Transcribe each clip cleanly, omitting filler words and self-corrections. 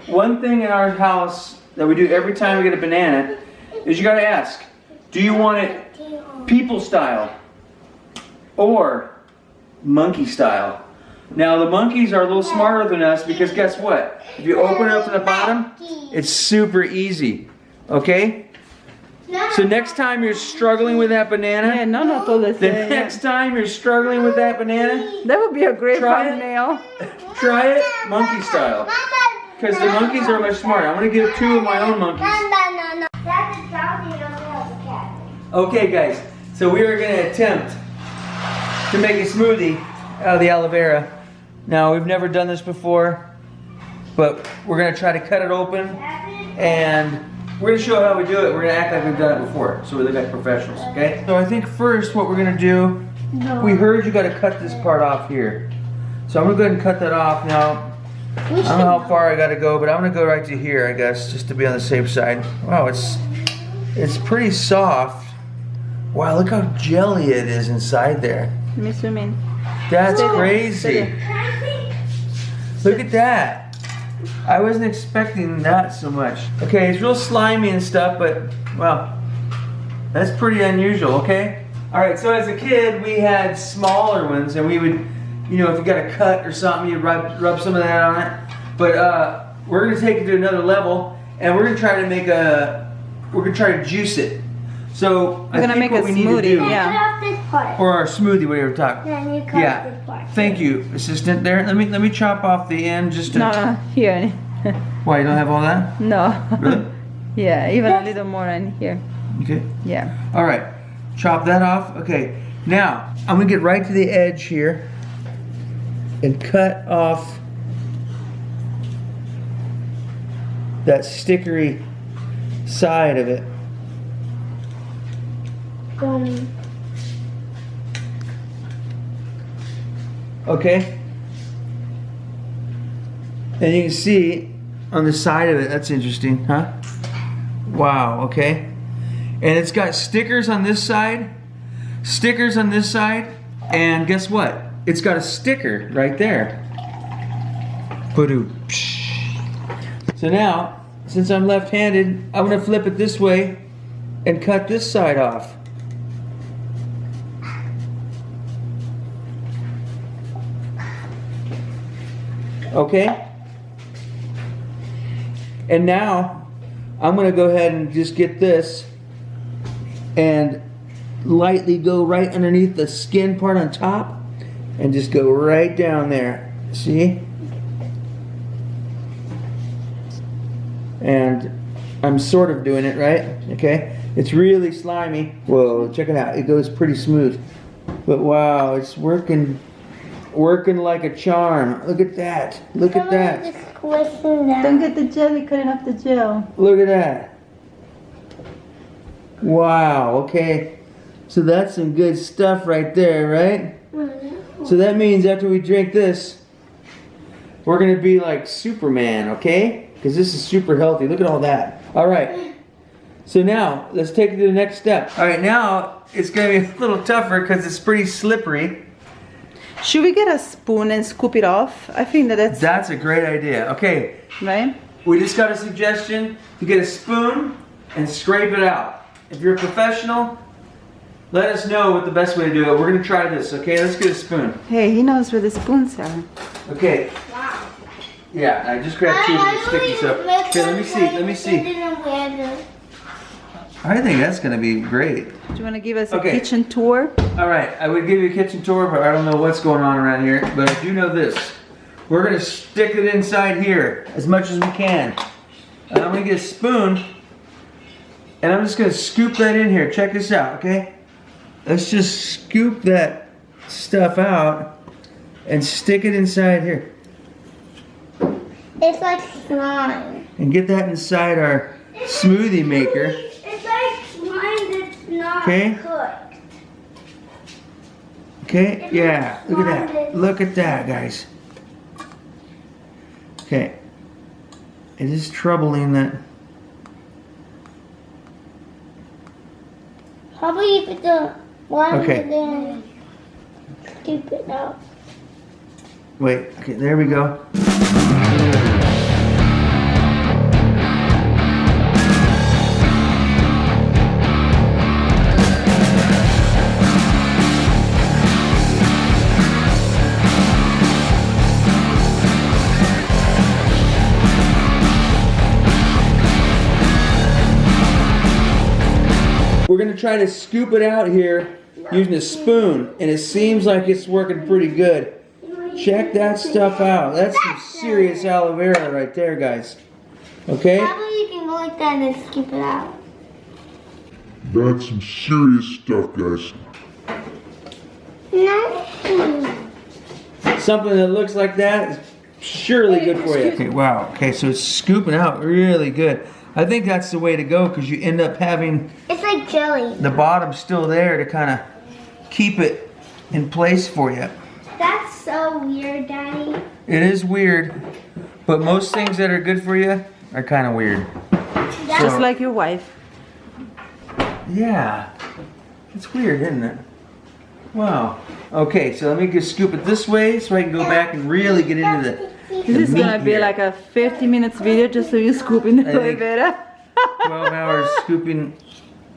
one thing in our house that we do every time we get a banana is you gotta ask, do you want it people style or monkey style? Now the monkeys are a little smarter than us because guess what? If you open it up from the bottom, it's super easy. Okay? So next time you're struggling with that banana, the next time you're struggling with that banana, that would be a great thumbnail. Try it monkey style. Because the monkeys are much smarter. I'm going to give 2 of my own monkeys. Okay guys, so we are going to attempt to make a smoothie out of the aloe vera. Now we've never done this before, but we're going to try to cut it open and we're going to show how we do it. We're going to act like we've done it before, so we look like professionals, okay? So I think first what we're going to do, we heard you got to cut this part off here. So I'm going to go ahead and cut that off now. I don't know how far I got to go, but I'm going to go right to here, I guess, just to be on the safe side. Wow, it's pretty soft. Wow, look how jelly it is inside there. Let me zoom in. That's crazy. Look at that. I wasn't expecting that so much. Okay, it's real slimy and stuff, but, well, that's pretty unusual, okay? Alright, so as a kid, we had smaller ones, and we would, you know, if you got a cut or something, you'd rub some of that on it. But we're going to take it to another level, and we're going to try to make we're going to try to juice it. So we're gonna make a smoothie, yeah. Or our smoothie, whatever you talk. Yeah. Thank you, assistant. There, let me chop off the end just to. No, here. Why, you don't have all that? No. Really? Yeah, even a little more in here. Okay. Yeah. All right. Chop that off. Okay. Now I'm gonna get right to the edge here and cut off that stickery side of it. Okay, and you can see on the side of it, that's interesting, huh? Wow, okay. And it's got stickers on this side, stickers on this side, and guess what? It's got a sticker right there. So now, since I'm left-handed, I'm gonna flip it this way and cut this side off. Okay, and now I'm going to go ahead and just get this and lightly go right underneath the skin part on top and just go right down there. See? And I'm sort of doing it right. Okay, it's really slimy. Whoa, check it out. It goes pretty smooth. But wow, it's working like a charm. Look at that. Look at that. Don't get the jelly cutting off the gel. Look at that. Wow, okay. So that's some good stuff right there, right? So that means after we drink this, we're going to be like Superman, okay? Because this is super healthy. Look at all that. All right. So now, let's take it to the next step. All right, now it's going to be a little tougher because it's pretty slippery. Should we get a spoon and scoop it off? I think that's a great idea. Okay. Right? We just got a suggestion to get a spoon and scrape it out. If you're a professional, let us know what the best way to do it. We're going to try this, okay? Let's get a spoon. Hey, he knows where the spoons are. Okay. Wow. Yeah, I just grabbed 2 of the sticky stuff. Okay, let me see. I think that's going to be great. Do you want to give us a kitchen tour? All right, I would give you a kitchen tour, but I don't know what's going on around here. But I do know this. We're going to stick it inside here as much as we can. And I'm going to get a spoon, and I'm just going to scoop that in here. Check this out, okay? Let's just scoop that stuff out and stick it inside here. It's like slime. And get that inside our smoothie maker. Okay. Okay, yeah, look at that. Look at that, guys. Okay. It is troubling that. Probably if it's a one, then scoop it out. Wait, okay, there we go. gonna try to scoop it out here using a spoon, and it seems like it's working pretty good. Check that stuff out. That's some serious aloe vera right there, guys. Okay? Probably you can go like that and then scoop it out. That's some serious stuff, guys. Nice. Something that looks like that is surely good for you. Okay, wow. Okay, so it's scooping out really good. I think that's the way to go because you end up having It's like jelly. the bottom still there to kind of keep it in place for you. That's so weird, Daddy. It is weird, but most things that are good for you are kind of weird. Just like your wife. Yeah, it's weird, isn't it? Wow. Okay, so let me just scoop it this way so I can go back and really get into the This is meat gonna be here. like a 50 minutes video just so you scoop in the I aloe think- vera. 12 hours scooping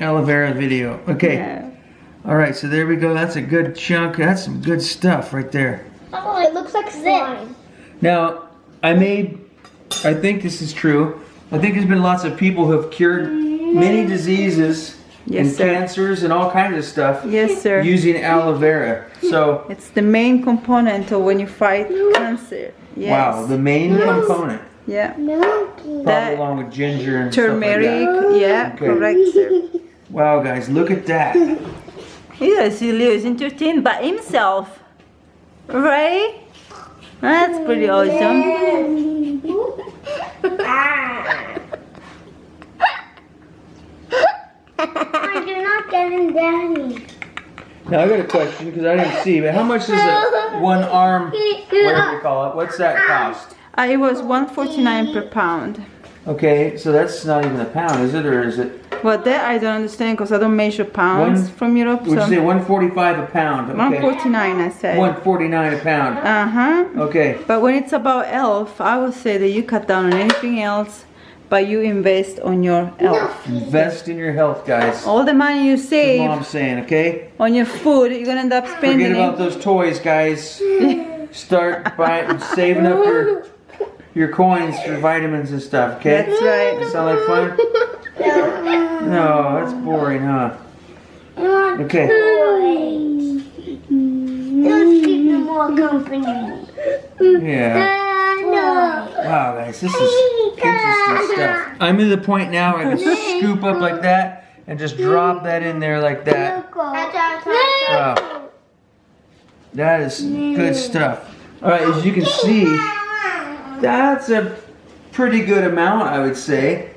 aloe vera video. Okay. Yeah. All right, so there we go. That's a good chunk. That's some good stuff right there. Oh, it looks like slime. Now, I think this is true. I think there's been lots of people who have cured many diseases Yes, and sir. cancers and all kinds of stuff Yes, sir. using aloe vera. So, It's the main component of when you fight cancer. Yes. wow, the main component. Yeah. Milky. Probably That- along with ginger and Turmeric. stuff like that. Yeah, Okay. correct, sir. Wow, guys, look at that. Yeah, see, Leo is entertained by himself. Right? That's pretty awesome. You're not getting Daddy. Now I got a question because I didn't see, but how much does a one arm, whatever you call it, what's that cost? It was $1.49 per pound. Okay, so that's not even a pound, is it, or is it? Well, that I don't understand because I don't measure pounds One- from Europe. Would you So say 145 a pound? Okay. 1.49 I said. 149 a pound. Okay. But when it's about health, I would say that you cut down on anything else, but you invest on your health. Invest in your health, guys. All the money you That's save what I'm saying, okay? on your food, you're gonna end up spending Forget about it. those toys, guys. Start buying, saving up your coins for vitamins and stuff, okay? That's right. That sound like fun? No, that's boring, huh? Okay. Those keep them more company. Yeah. No. Wow, guys, this is interesting stuff. I'm at the point now where I can scoop up like that and just drop that in there like that. Wow. That is good stuff. All right, as you can see, that's a pretty good amount, I would say,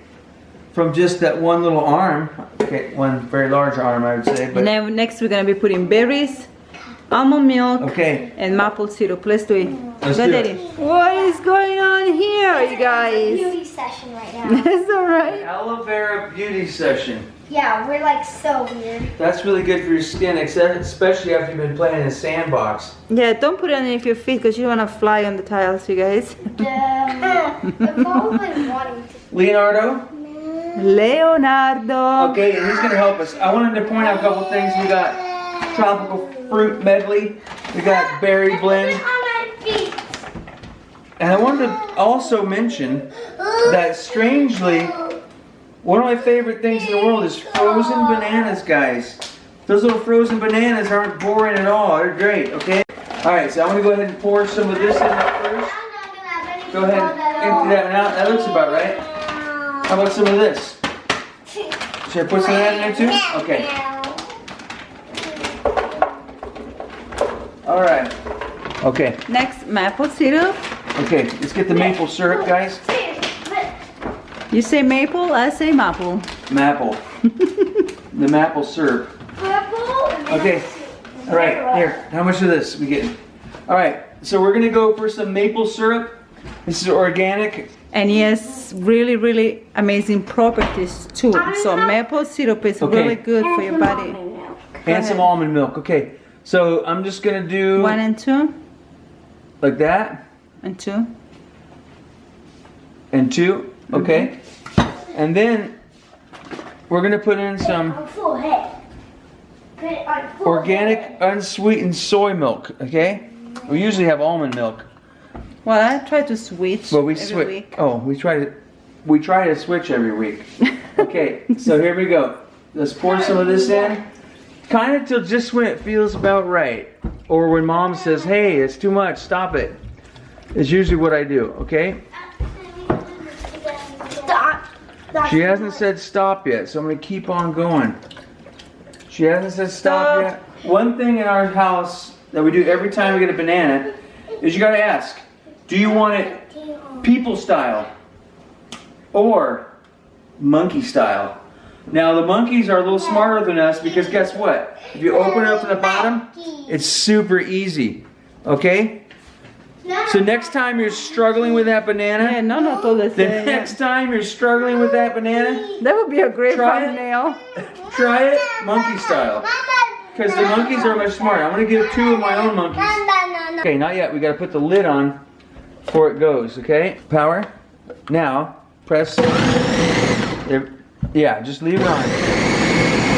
from just that one little arm. Okay, one very large arm, I would say. And But then next we're gonna be putting berries, almond milk, okay, and maple syrup. Let's do it. Let's Go, do it. Daddy. What is going on here, you guys? Beauty session right now. That's alright. aloe vera beauty session. Yeah, we're like so weird. That's really good for your skin, especially after you've been playing in a sandbox. Yeah, don't put it underneath your feet because you don't want to fly on the tiles, you guys. I've always wanting to. Leonardo? Leonardo. Okay, and he's going to help us. I wanted to point out a couple things. We got tropical fruit medley. We got berry blend. On my feet. And I wanted to also mention that strangely, one of my favorite things in the world is frozen bananas, guys. Those little frozen bananas aren't boring at all. They're great, okay? Alright, so I'm going to go ahead and pour some of this in there first. Go ahead and empty that one out. That looks about right. How about some of this? Should I put some of that in there too? Okay. Alright. Okay. Next, maple syrup. Okay, let's get the maple syrup, guys. You say maple, I say maple. Maple. The maple syrup. Okay. All right. Here. How much of this we getting? All right. So we're gonna go for some maple syrup. This is organic. And he has really, really amazing properties too. So maple syrup is Okay. really good for your body. And some almond milk. Okay. So I'm just gonna do 1 and 2 like that and 2. and 2. Okay. And then we're gonna put in some Full head. Put it on full organic head. unsweetened soy milk. Okay. We usually have almond milk. Well, I try to switch But we every switch. week. Oh, we try to switch every week. Okay, so here we go. Let's pour some of this in. Kind of till just when it feels about right. Or when mom says, hey, it's too much, stop it. It's usually what I do, okay? Stop. She hasn't said stop yet, so I'm gonna keep on going. She hasn't said stop yet. One thing in our house that we do every time we get a banana is you gotta ask, do you want it people style or monkey style? Now the monkeys are a little smarter than us because guess what? If you open it up to the bottom, it's super easy, okay? So next time you're struggling with that banana, no, todo the next time you're struggling with that banana, That would be a great Try it. thumbnail. try it monkey style. Because the monkeys are much smarter. I'm going to give 2 of my own monkeys. Okay, not yet. We got to put the lid on before it goes, okay? Power. Now, press. There. Yeah, just leave it on.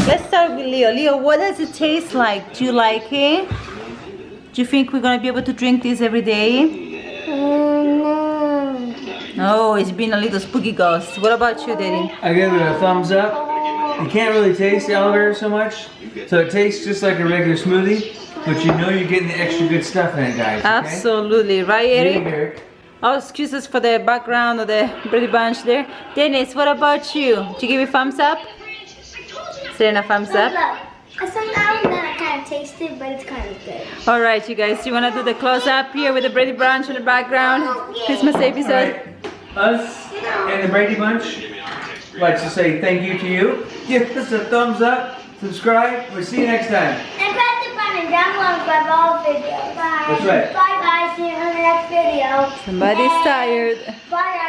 Let's start with Leo. Leo, what does it taste like? Do you like it? Do you think we're gonna be able to drink this every day? Oh, it's been a little spooky ghost. What about you, Daddy? I give it a thumbs up. You can't really taste the aloe vera so much, so it tastes just like a regular smoothie, but you know you're getting the extra good stuff in it, guys. Okay? Absolutely, right, Yeah, Eric? Eric. Oh, excuse us for the background of the Brady Bunch there. Dennis, what about you? Do you give it a thumbs up? Serena, thumbs up. Somehow then I kind of taste it, but it's kind of good. All right, you guys, you want to do the close-up here with the Brady Bunch in the background? Christmas episode. Alright, us and the Brady Bunch like to say thank you to you. Give us a thumbs up, subscribe, we'll see you next time. And press the button down below for all videos. Bye. That's right. Bye guys, see you in the next video. Somebody's tired. Bye guys.